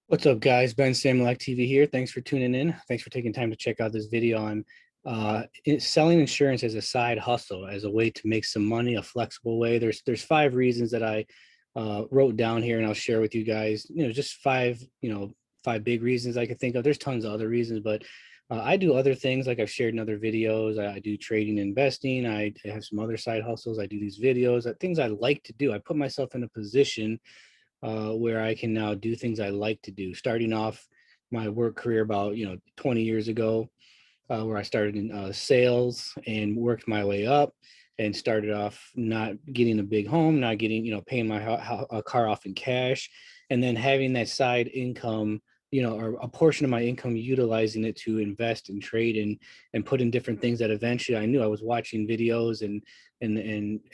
What's up, guys? BenSamulakTV here. Thanks for tuning in. Thanks for taking time to check out this video on selling insurance as a side hustle, as a way to make some money, a flexible way. There's 5 reasons that I wrote down here, and I'll share with you guys. Just five big reasons I could think of. There's tons of other reasons, but I do other things like I've shared in other videos. I do trading and investing. I have some other side hustles. I do these videos, things I like to do. I put myself in a position where I can now do things I like to do. Starting off my work career about 20 years ago, where I started in sales and worked my way up, and started off not getting a big home, not getting paying my car off in cash, and then having that side income, or a portion of my income, utilizing it to invest and trade and put in different things that eventually I knew I was watching videos and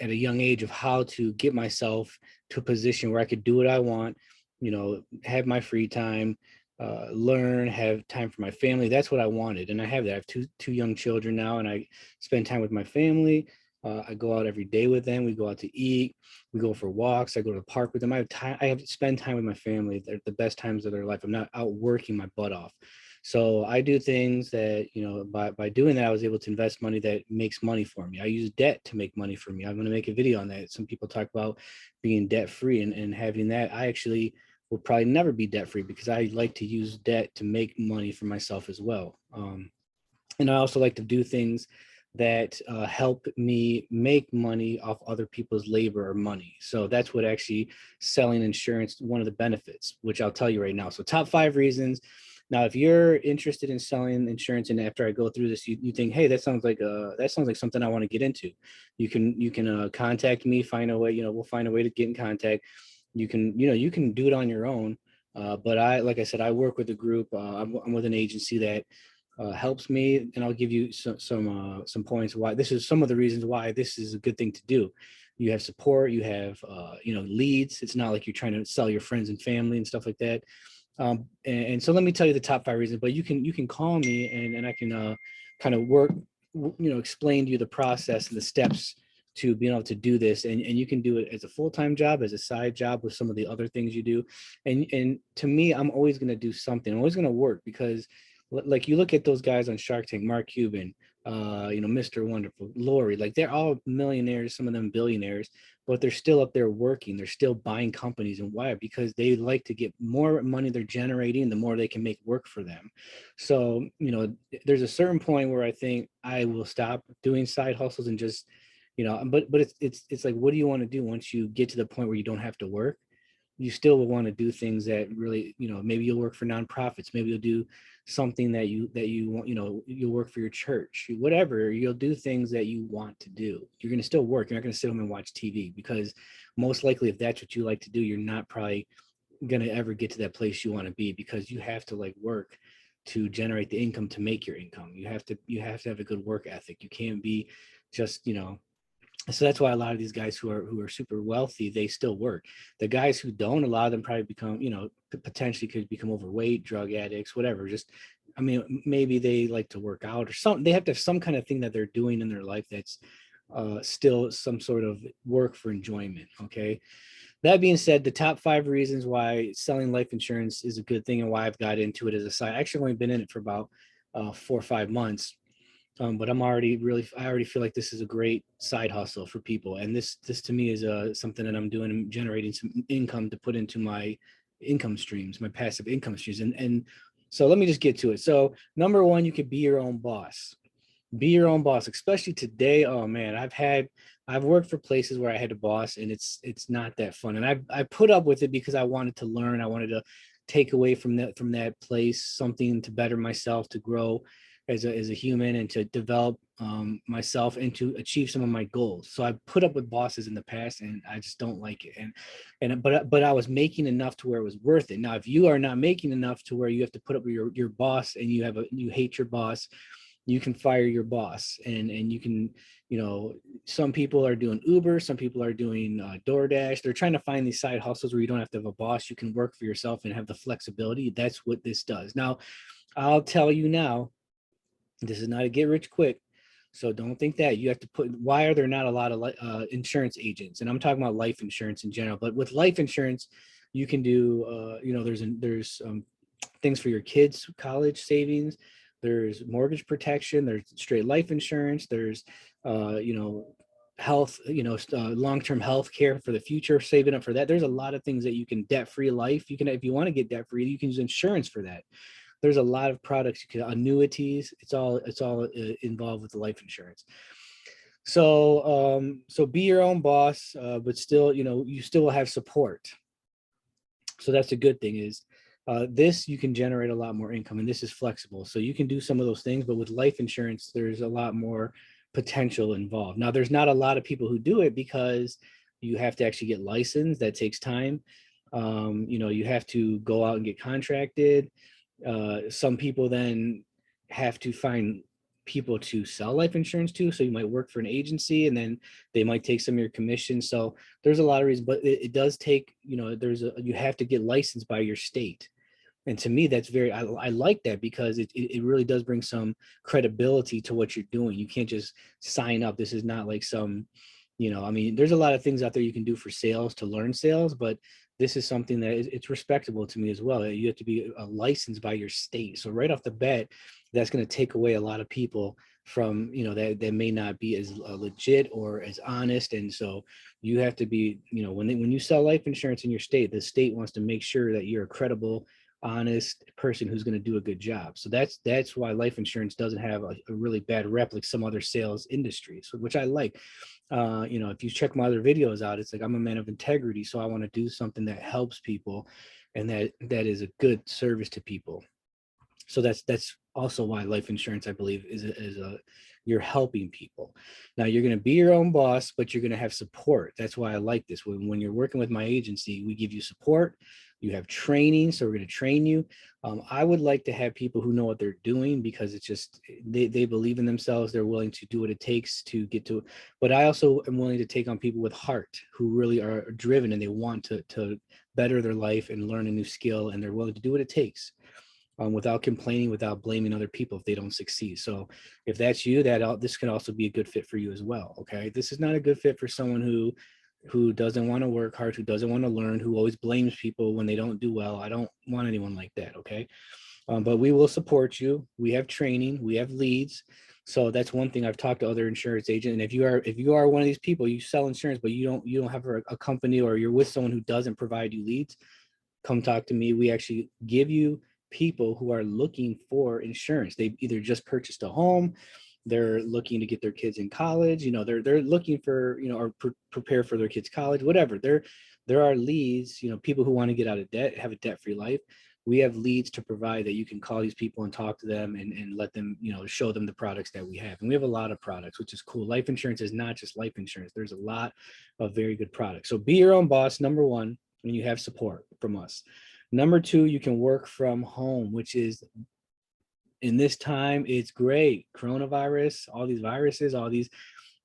at a young age of how to get myself to a position where I could do what I want, have my free time, learn, have time for my family. That's what I wanted, and I have that. I have two young children now, and I spend time with my family. I go out every day with them. We go out to eat. We go for walks. I go to the park with them. I have time. I have to spend time with my family. They're the best times of their life. I'm not out working my butt off. So I do things that, by doing that, I was able to invest money that makes money for me. I use debt to make money for me. I'm going to make a video on that. Some people talk about being debt free and having that. I actually will probably never be debt free because I like to use debt to make money for myself as well. And I also like to do things that help me make money off other people's labor or money. So that's what actually selling insurance, one of the benefits, which I'll tell you right now. So top 5 reasons. Now, if you're interested in selling insurance, and after I go through this, you think, hey, that sounds like something I want to get into, you can contact me, find a way, we'll find a way to get in contact. You can do it on your own. But like I said, I work with a group. I'm with an agency that helps me, and I'll give you some points why this is some of the reasons why this is a good thing to do. You have support, you have leads. It's not like you're trying to sell your friends and family and stuff like that. And so let me tell you the top 5 reasons. But you can call me, and I can kind of work, explain to you the process and the steps to being able to do this, and you can do it as a full-time job, as a side job with some of the other things you do. And to me, I'm always going to do something. I'm always going to work because, like, you look at those guys on Shark Tank, Mark Cuban, Mr. Wonderful, Lori, like, they're all millionaires, some of them billionaires, but they're still up there working. They're still buying companies. And why? Because they like to get more money they're generating, the more they can make work for them. So, there's a certain point where I think I will stop doing side hustles and just, but it's like, what do you want to do once you get to the point where you don't have to work? You still will want to do things that really, maybe you'll work for nonprofits, maybe you'll do something that you want, you'll work for your church, whatever. You'll do things that you want to do. You're going to still work. You're not going to sit home and watch TV, because most likely, if that's what you like to do, you're not probably going to ever get to that place you want to be, because you have to, like, work to generate the income to make your income. You have to have a good work ethic. You can't be just, so that's why a lot of these guys who are super wealthy, they still work. The guys who don't, a lot of them probably become, potentially could become overweight, drug addicts, whatever. Just, I mean, maybe they like to work out or something. They have to have some kind of thing that they're doing in their life that's still some sort of work for enjoyment. Okay. That being said, the top 5 reasons why selling life insurance is a good thing and why I've got into it as a side. I actually only been in it for about 4 or 5 months. But I already feel like this is a great side hustle for people. And this to me is something that I'm doing. I'm generating some income to put into my income streams, my passive income streams. And so let me just get to it. So number one, you could be your own boss. Be your own boss, especially today. Oh man, I've worked for places where I had a boss, and it's not that fun. And I put up with it because I wanted to learn. I wanted to take away from that place something to better myself, to grow as a human, and to develop myself and to achieve some of my goals. So I put up with bosses in the past, and I just don't like it. But I was making enough to where it was worth it. Now, if you are not making enough to where you have to put up with your boss, and you hate your boss, you can fire your boss, and you can, some people are doing Uber, some people are doing DoorDash. They're trying to find these side hustles where you don't have to have a boss. You can work for yourself and have the flexibility. That's what this does. Now, I'll tell you now, this is not a get rich quick. So don't think that you have to why are there not a lot of insurance agents? And I'm talking about life insurance in general, but with life insurance, You can do, there's things for your kids' college savings. There's mortgage protection. There's straight life insurance. There's, health, long-term health care for the future, saving up for that. There's a lot of things that you can debt-free life. You can, if you want to get debt-free, you can use insurance for that. There's a lot of products you can, annuities. It's all involved with the life insurance. So be your own boss, but still, you still will have support. So that's a good thing is this, you can generate a lot more income, and this is flexible. So you can do some of those things, but with life insurance, there's a lot more potential involved. Now, there's not a lot of people who do it because you have to actually get licensed. That takes time. You have to go out and get contracted. Some people then have to find people to sell life insurance to. So you might work for an agency, and then they might take some of your commission. So there's a lot of reasons, but it does take, you have to get licensed by your state. And to me, that's I like that, because it really does bring some credibility to what you're doing. You can't just sign up. This is not like some, there's a lot of things out there you can do for sales to learn sales, but this is something that it's respectable to me as well. You have to be licensed by your state. So right off the bat, that's going to take away a lot of people from, that may not be as legit or as honest. And so you have to be, when you sell life insurance in your state, the state wants to make sure that you're a credible, honest person who's going to do a good job. So that's why life insurance doesn't have a really bad rep like some other sales industries, which I like. If you check my other videos out, it's like, I'm a man of integrity, so I want to do something that helps people and that is a good service to people. So that's also why life insurance, I believe, is you're helping people. Now, you're going to be your own boss, but you're going to have support. That's why I like this. When you're working with my agency, we give you support. You have training, so we're going to train you. I would like to have people who know what they're doing, because it's just they believe in themselves. They're willing to do what it takes to get to it. But I also am willing to take on people with heart, who really are driven and they want to better their life and learn a new skill, and they're willing to do what it takes. Without complaining, without blaming other people if they don't succeed. So if that's you, this can also be a good fit for you as well. Okay, this is not a good fit for someone who doesn't want to work hard, who doesn't want to learn, who always blames people when they don't do well. I don't want anyone like that. Okay, but we will support you. We have training, we have leads. So that's one thing I've talked to other insurance agents. And if you are one of these people, you sell insurance, but you don't have a company, or you're with someone who doesn't provide you leads, come talk to me. We actually give you people who are looking for insurance. They've either just purchased a home, they're looking to get their kids in college, they're looking for, or prepare for their kids' college, whatever. There are leads, people who want to get out of debt, have a debt-free life. We have leads to provide that you can call these people and talk to them and let them, show them the products that we have. And we have a lot of products, which is cool. Life insurance is not just life insurance. There's a lot of very good products. So be your own boss, number one, and you have support from us. Number two, you can work from home, which is, in this time, it's great. Coronavirus, all these viruses, all these,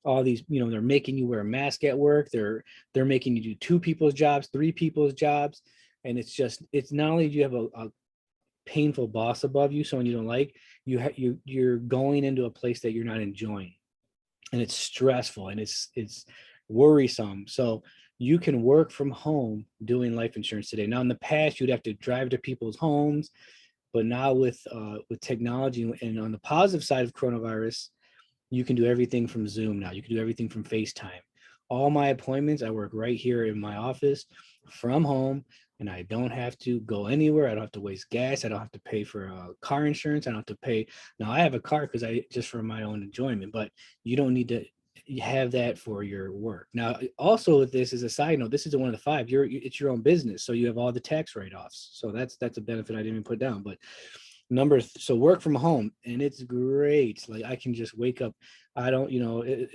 they're making you wear a mask at work. They're making you do two people's jobs, three people's jobs. And it's not only do you have a painful boss above you, someone you don't like, you're going into a place that you're not enjoying, and it's stressful and it's worrisome. So you can work from home doing life insurance today. Now, in the past, you'd have to drive to people's homes, but now with technology, and on the positive side of coronavirus, you can do everything from Zoom now. You can do everything from FaceTime. All my appointments, I work right here in my office from home, and I don't have to go anywhere. I don't have to waste gas. I don't have to pay for car insurance. I don't have to pay. Now, I have a car because just for my own enjoyment, but you don't need to have that for your work. Now, also with this, as a side note, this is one of the five. It's your own business, so you have all the tax write-offs. So that's a benefit I didn't even put down. But so work from home, and it's great. Like, I can just wake up. I don't,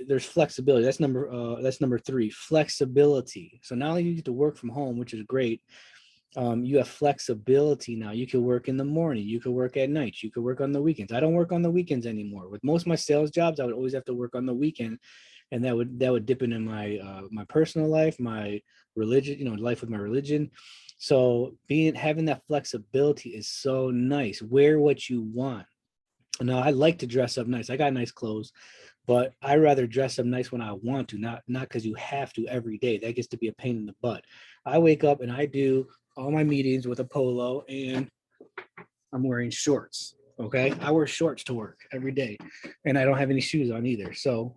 there's flexibility. That's number three, flexibility. So not only do you get to work from home, which is great, you have flexibility now. You can work in the morning, you can work at night, you can work on the weekends. I don't work on the weekends anymore. With most of my sales jobs, I would always have to work on the weekend, and that would dip into my personal life, my religion, life with my religion. So having that flexibility is so nice. Wear what you want. Now, I like to dress up nice. I got nice clothes, but I rather dress up nice when I want to, not because you have to every day. That gets to be a pain in the butt. I wake up and I do all my meetings with a polo, and I'm wearing shorts. Okay. I wear shorts to work every day, and I don't have any shoes on either. So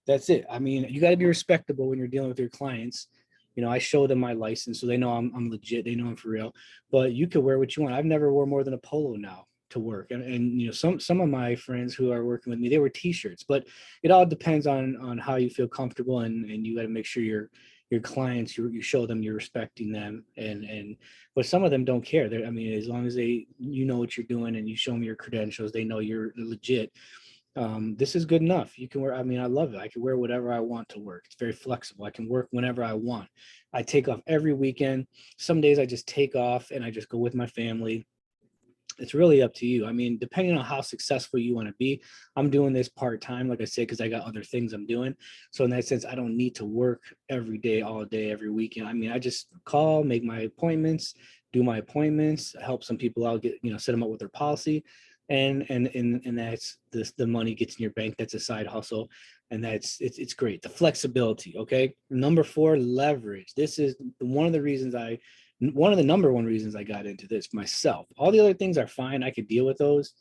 that's it. I mean, you got to be respectable when you're dealing with your clients. You know, I show them my license so they know I'm legit. They know I'm for real. But you could wear what you want. I've never wore more than a polo now to work. And you know, some of my friends who are working with me, they wear t-shirts. But it all depends on how you feel comfortable, and you got to make sure your clients, you show them you're respecting them, and but some of them don't care. I mean, as long as you know what you're doing and you show them your credentials, they know you're legit. This is good enough. You can wear, I mean, I love it. I can wear whatever I want to work. It's very flexible. I can work whenever I want. I take off every weekend. Some days I just take off and I just go with my family. It's really up to you. I mean, depending on how successful you want to be, I'm doing this part-time, like I said, because I got other things I'm doing. So in that sense, I don't need to work every day, all day, every weekend. I mean, I just call, make my appointments, do my appointments, help some people out, get, you know, set them up with their policy. And that's the money gets in your bank. That's a side hustle. And it's great. The flexibility. Okay. Number 4, leverage. This is one of the reasons one of the number one reasons I got into this myself. All the other things are fine. I could deal with those,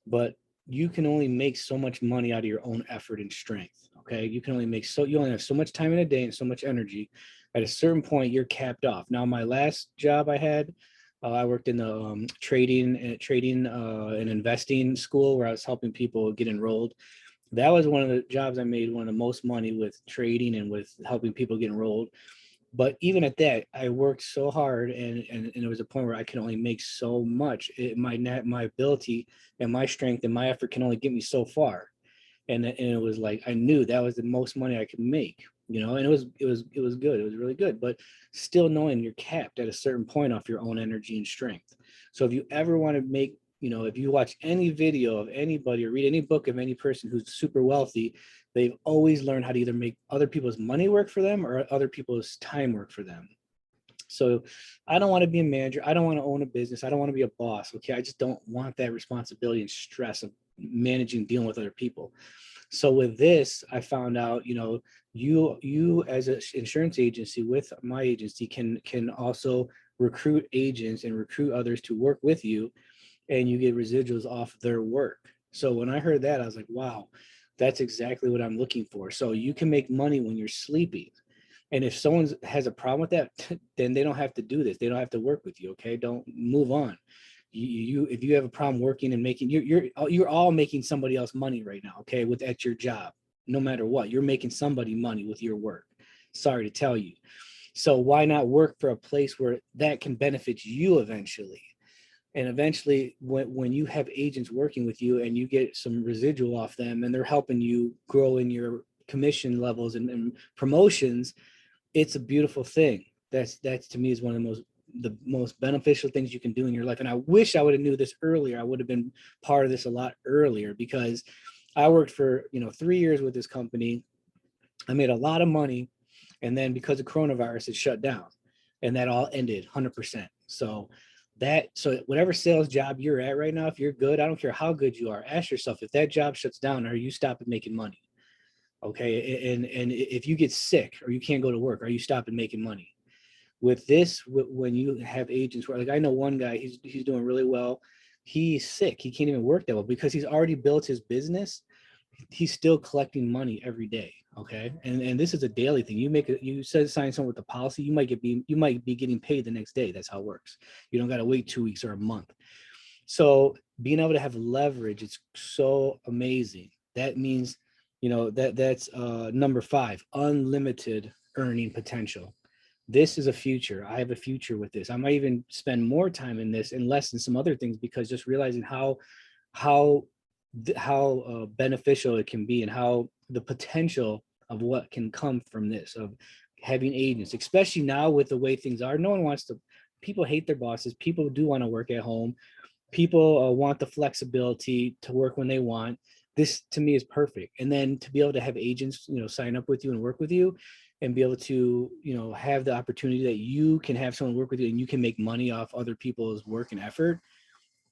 but you can only make so much money out of your own effort and strength. Okay. You only have so much time in a day and so much energy. At a certain point, you're capped off. Now, my last job I had, I worked in the trading and investing school where I was helping people get enrolled. That was one of the jobs I made one of the most money with trading and with helping people get enrolled. But even at that, I worked so hard, and it was a point where I could only make so much. My ability and my strength and my effort can only get me so far. And it was like I knew that was the most money I could make, you know, and it was good. It was really good, but still knowing you're capped at a certain point off your own energy and strength. So if you ever want to make, you know, if you watch any video of anybody or read any book of any person who's super wealthy, they've always learned how to either make other people's money work for them or other people's time work for them. So I don't want to be a manager. I don't want to own a business. I don't want to be a boss. Okay. I just don't want that responsibility and stress of managing, dealing with other people. So with this, I found out, you know, you as an insurance agency with my agency can also recruit agents and recruit others to work with you, and you get residuals off their work. So when I heard that, I was like, wow, that's exactly what I'm looking for. So you can make money when you're sleeping. And if someone has a problem with that, then they don't have to do this. They don't have to work with you. Okay. Don't move on. If you have a problem working and making, you're all making somebody else money right now. Okay. At your job, no matter what, you're making somebody money with your work. Sorry to tell you. So why not work for a place where that can benefit you eventually? And eventually, when you have agents working with you and you get some residual off them and they're helping you grow in your commission levels and promotions, it's a beautiful thing. That's to me is one of the most beneficial things you can do in your life. And I wish I would have knew this earlier. I would have been part of this a lot earlier, because I worked for, you know, 3 years with this company. I made a lot of money, and then because of coronavirus, it shut down, and that all ended 100%. So whatever sales job you're at right now, if you're good, I don't care how good you are, ask yourself, if that job shuts down, are you stopping making money? Okay. And if you get sick or you can't go to work, are you stopping making money? With this, when you have agents where, like, I know one guy, he's doing really well. He's sick. He can't even work that well because he's already built his business. He's still collecting money every day. Okay. And this is a daily thing. You said sign someone with the policy, you might be getting paid the next day. That's how it works. You don't got to wait 2 weeks or a month. So being able to have leverage, it's so amazing. That means, you know, that's number 5, unlimited earning potential. This is a future. I have a future with this. I might even spend more time in this and less in some other things, because just realizing how beneficial it can be, and how the potential of what can come from this, of having agents, especially now with the way things are. No one wants to, people hate their bosses. People do want to work at home. People want the flexibility to work when they want. This to me is perfect. And then to be able to have agents, you know, sign up with you and work with you, and be able to, you know, have the opportunity that you can have someone work with you and you can make money off other people's work and effort.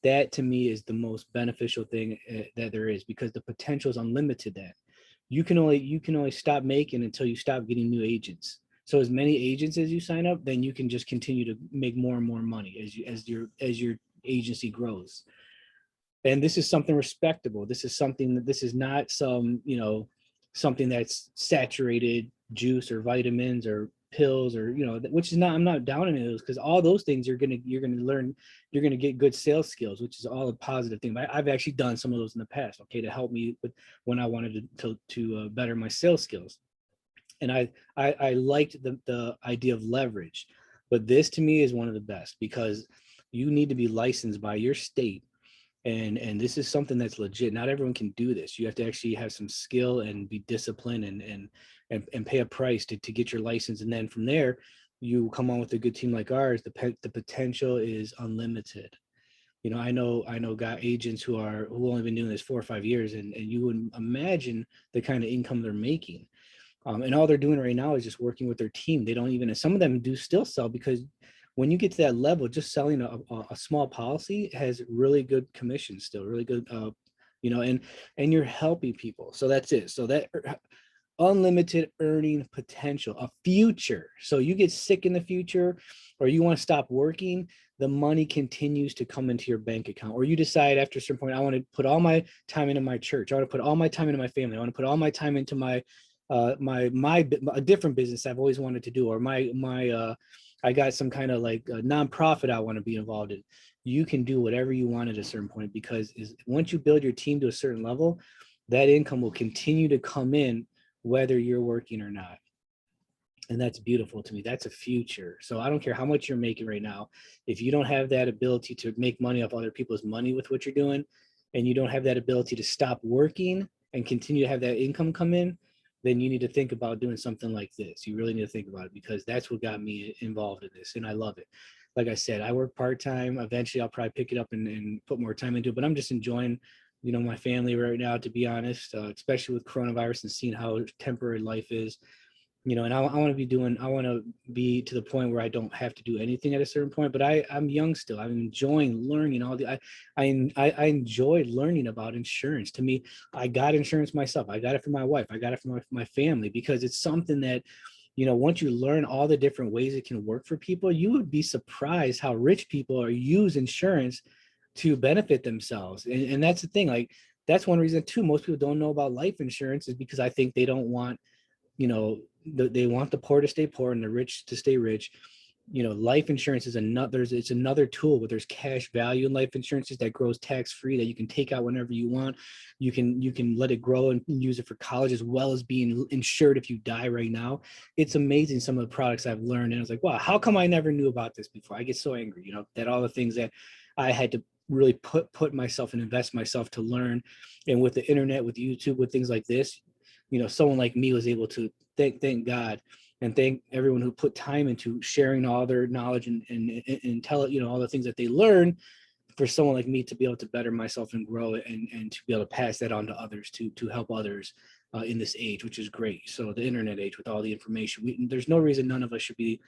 That to me is the most beneficial thing that there is, because the potential is unlimited. That you can only stop making until you stop getting new agents. So as many agents as you sign up, then you can just continue to make more and more money as your agency grows. And this is something respectable. This is something that, this is not some, something that's saturated juice or vitamins or pills, or which is not, I'm not down on those, because all those things you're gonna learn, you're gonna get good sales skills, which is all a positive thing. But I've actually done some of those in the past, okay, to help me with when I wanted to better my sales skills. And I liked the idea of leverage, but this to me is one of the best, because you need to be licensed by your state, and this is something that's legit. Not everyone can do this. You have to actually have some skill and be disciplined, and pay a price to get your license. And then from there, you come on with a good team like ours, the potential is unlimited. I know got agents who only been doing this 4 or 5 years, and you wouldn't imagine the kind of income they're making. And all they're doing right now is just working with their team. They don't even, and some of them do still sell, because when you get to that level, just selling a small policy has really good commissions still, really good, and you're helping people. So that's it. So that unlimited earning potential, a future. So you get sick in the future, or you want to stop working, the money continues to come into your bank account. Or you decide after a certain point, I want to put all my time into my church. I want to put all my time into my family. I want to put all my time into my a different business I've always wanted to do, or my I got some kind of like a nonprofit I want to be involved in. You can do whatever you want at a certain point, because once you build your team to a certain level, that income will continue to come in whether you're working or not. And that's beautiful to me. That's a future. So I don't care how much you're making right now. If you don't have that ability to make money off other people's money with what you're doing, and you don't have that ability to stop working and continue to have that income come in, then you need to think about doing something like this. You really need to think about it, because that's what got me involved in this. And I love it. Like I said, I work part-time. Eventually I'll probably pick it up and put more time into it, but I'm just enjoying, my family right now, to be honest, especially with coronavirus and seeing how temporary life is. And I want to be to the point where I don't have to do anything at a certain point. But I'm young still. I'm enjoying learning I enjoy learning about insurance. To me, I got insurance myself. I got it for my wife. I got it for my family, because it's something that, once you learn all the different ways it can work for people, you would be surprised how rich people use insurance to benefit themselves. And that's the thing. Like, that's one reason too, most people don't know about life insurance, is because I think they don't want, they want the poor to stay poor and the rich to stay rich. Life insurance is it's another tool, where there's cash value in life insurances that grows tax free, that you can take out whenever you want. You can let it grow and use it for college, as well as being insured if you die right now. It's amazing, some of the products I've learned, and I was like, wow, how come I never knew about this before? I get so angry, that all the things that I had to really put myself and invest myself to learn. And with the internet, with YouTube, with things like this, someone like me was able to thank God, and thank everyone who put time into sharing all their knowledge and tell it, all the things that they learn, for someone like me to be able to better myself and grow it, and to be able to pass that on to others, to help others in this age, which is great. So the internet age, with all the information, there's no reason none of us should be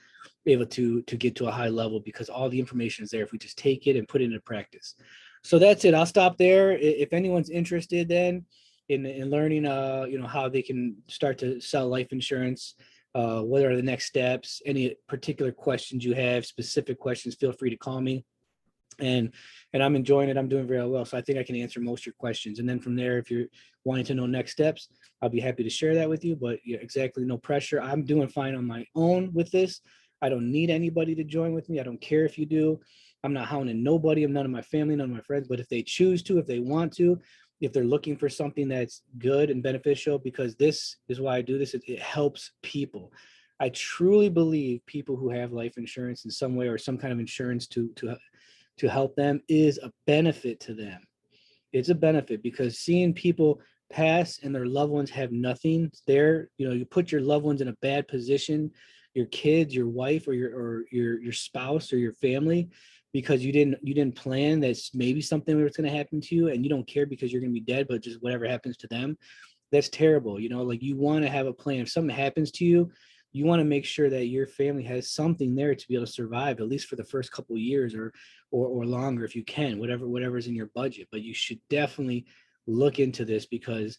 able to get to a high level, because all the information is there if we just take it and put it into practice. So that's it. I'll stop there. If anyone's interested then in learning, how they can start to sell life insurance, what are the next steps, any particular questions you have, specific questions, feel free to call me. And I'm enjoying it. I'm doing very well. So I think I can answer most of your questions. And then from there, if you're wanting to know next steps, I'll be happy to share that with you. But yeah, exactly, no pressure. I'm doing fine on my own with this. I don't need anybody to join with me. I don't care if you do. I'm not hounding nobody. I'm none of my family, none of my friends. But if they choose to, if they want to, if they're looking for something that's good and beneficial, because this is why I do this, it helps people. I truly believe people who have life insurance in some way, or some kind of insurance to help them, is a benefit to them. It's a benefit, because seeing people pass and their loved ones have nothing there, you put your loved ones in a bad position, your kids, your wife, or your spouse, or your family, because you didn't plan that maybe something was going to happen to you, and you don't care because you're going to be dead, but just whatever happens to them, that's terrible. Like, you want to have a plan. If something happens to you, you want to make sure that your family has something there to be able to survive, at least for the first couple of years, or longer if you can, whatever's in your budget. But you should definitely look into this, because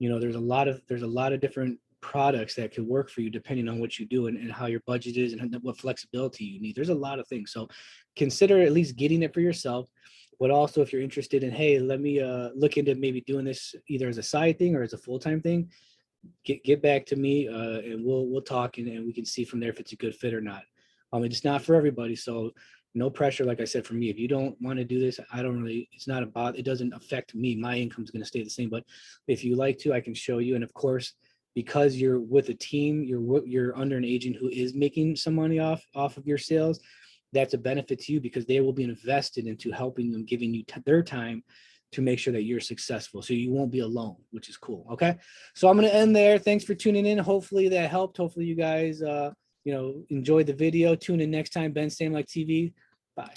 there's a lot of different products that could work for you depending on what you do and how your budget is and what flexibility you need. There's a lot of things. So consider at least getting it for yourself. But also if you're interested in, hey, let me look into maybe doing this either as a side thing or as a full-time thing, get back to me and we'll talk and we can see from there if it's a good fit or not. It's not for everybody, so no pressure. Like I said, for me, if you don't want to do this, I don't really, it's not about, it doesn't affect me. My income's going to stay the same, but if you like to, I can show you. And of course, because you're with a team, you're under an agent who is making some money off of your sales. That's a benefit to you because they will be invested into helping them, giving you their time to make sure that you're successful. So you won't be alone, which is cool. Okay. So I'm going to end there. Thanks for tuning in. Hopefully that helped. Hopefully you guys, enjoyed the video. Tune in next time. BenSamulakTV. Bye.